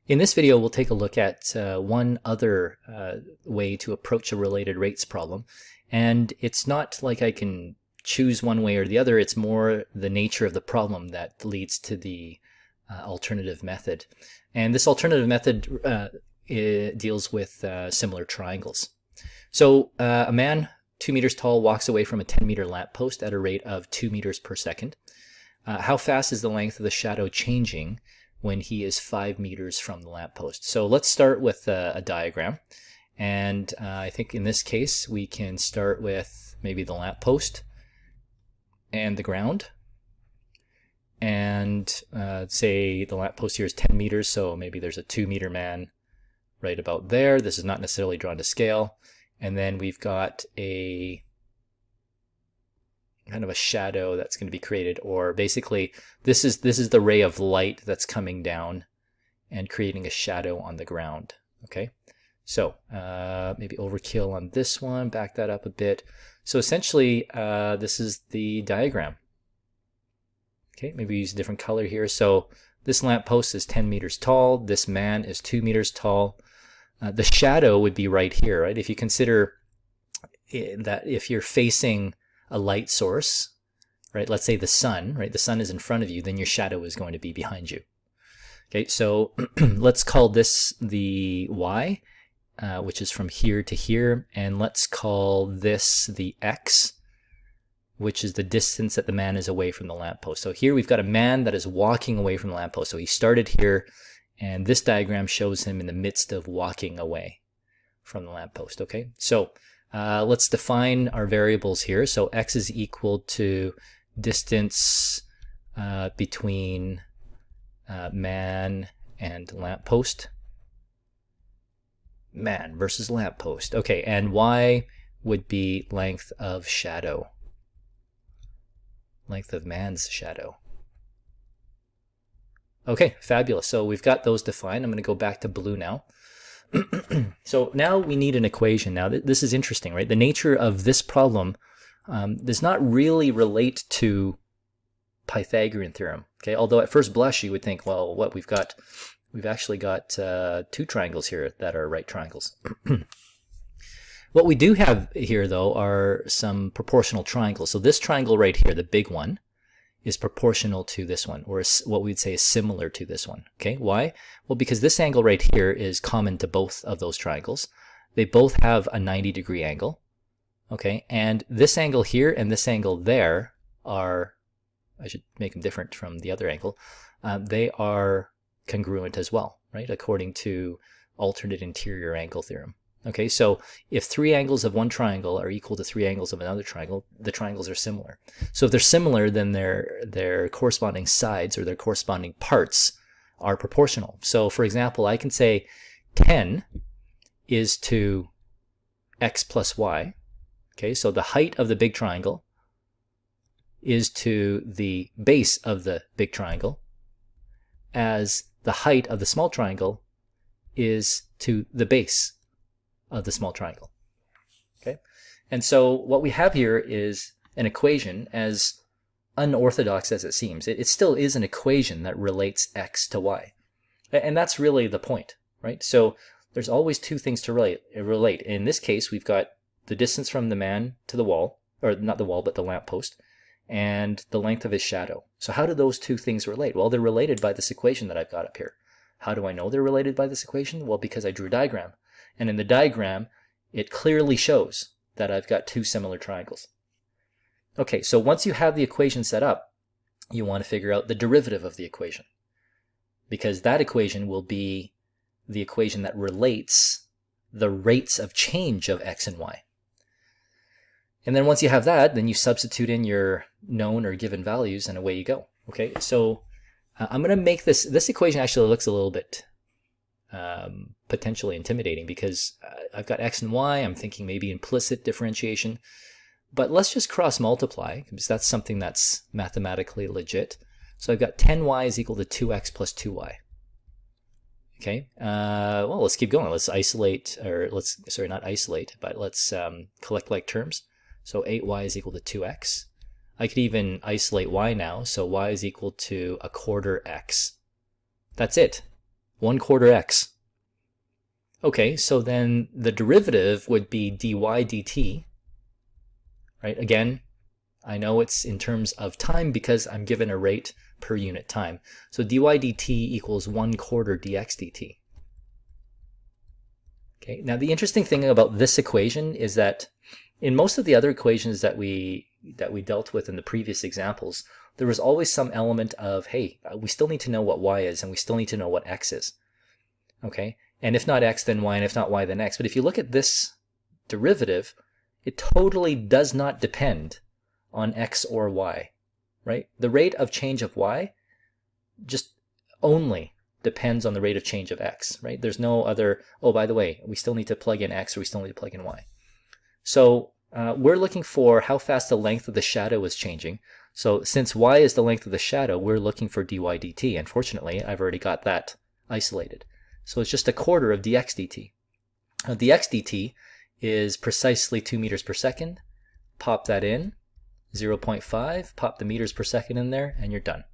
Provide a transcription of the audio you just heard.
In this video, we'll take a look at one other way to approach a related rates problem. And it's not like I can choose one way or the other. It's more the nature of the problem that leads to the alternative method. And this alternative method deals with similar triangles. So a man 2 meters tall walks away from a 10-meter lamppost at a rate of 2 meters per second. How fast is the length of the shadow changing when he is 5 meters from the lamppost? So let's start with a diagram. And I think in this case, we can start with maybe the lamppost and the ground. And say the lamppost here is 10 meters, so maybe there's a 2-meter man right about there. This is not necessarily drawn to scale. And then we've got a kind of a shadow that's going to be created, or basically this is the ray of light that's coming down and creating a shadow on the ground. Okay, so maybe overkill on this one, back that up a bit. So essentially this is the diagram. Okay, maybe use a different color here. So this lamppost is 10 meters tall, this man is 2 meters tall. The shadow would be right here, right? If you consider that if you're facing a light source, right? Let's say the sun, right? The sun is in front of you, then your shadow is going to be behind you. Okay, so let's call this the y, which is from here to here, and let's call this the x, which is the distance that the man is away from the lamppost. So here we've got a man that is walking away from the lamppost. So he started here, and this diagram shows him in the midst of walking away from the lamppost. Okay, so let's define our variables here. So x is equal to distance between man and lamppost. Man versus lamppost. Okay, and y would be length of shadow. Length of man's shadow. Okay, fabulous. So we've got those defined. I'm going to go back to blue now. So now we need an equation. Now this is interesting, right? The nature of this problem does not really relate to Pythagorean theorem. Okay, although at first blush you would think, well, what we've actually got two triangles here that are right triangles. What we do have here, though, are some proportional triangles. So this triangle right here, the big one, is proportional to this one, or what we'd say is similar to this one. Okay, why? Well, because this angle right here is common to both of those triangles. They both have a 90-degree angle. Okay, and this angle here and this angle there are, I should make them different from the other angle, they are congruent as well, right, according to alternate interior angle theorem. Okay, so if 3 angles of one triangle are equal to 3 angles of another triangle, the triangles are similar. So if they're similar, then their corresponding sides or their corresponding parts are proportional. So for example, I can say 10 is to x plus y. Okay, so the height of the big triangle is to the base of the big triangle, as the height of the small triangle is to the base of the small triangle. Okay, and so what we have here is an equation, as unorthodox as it seems. It still is an equation that relates x to y, and that's really the point, right? So there's always two things to relate. In this case, we've got the distance from the man to the wall, or not the wall, but the lamppost, and the length of his shadow. So how do those two things relate? Well, they're related by this equation that I've got up here. How do I know they're related by this equation? Well, because I drew a diagram. And in the diagram, it clearly shows that I've got two similar triangles. Okay, so once you have the equation set up, you want to figure out the derivative of the equation, because that equation will be the equation that relates the rates of change of x and y. And then once you have that, then you substitute in your known or given values, and away you go. Okay, so I'm going to make this equation actually looks a little bit potentially intimidating, because I've got x and y. I'm thinking maybe implicit differentiation, but let's just cross multiply, because that's something that's mathematically legit. So I've got 10y is equal to 2x plus 2y. Okay, well, let's keep going. Let's isolate, or sorry, not isolate, but let's collect like terms. So 8y is equal to 2x. I could even isolate y now, so y is equal to 1/4 x. That's it. 1/4 x. Okay, so then the derivative would be dy dt, right? Again, I know it's in terms of time because I'm given a rate per unit time. So dy dt equals 1/4 dx dt. Okay, now the interesting thing about this equation is that in most of the other equations that we dealt with in the previous examples, there was always some element of, hey, we still need to know what y is and we still need to know what x is. Okay, and if not x, then y, and if not y, then x. But if you look at this derivative, it totally does not depend on x or y, right? The rate of change of y just only depends on the rate of change of x, right? There's no other, oh, by the way, we still need to plug in x or we still need to plug in y. So we're looking for how fast the length of the shadow is changing. So since y is the length of the shadow, we're looking for dy dt. Unfortunately, I've already got that isolated. So it's just 1/4 of dx dt. Now dx dt is precisely 2 meters per second. Pop that in, 0.5, pop the meters per second in there, and you're done.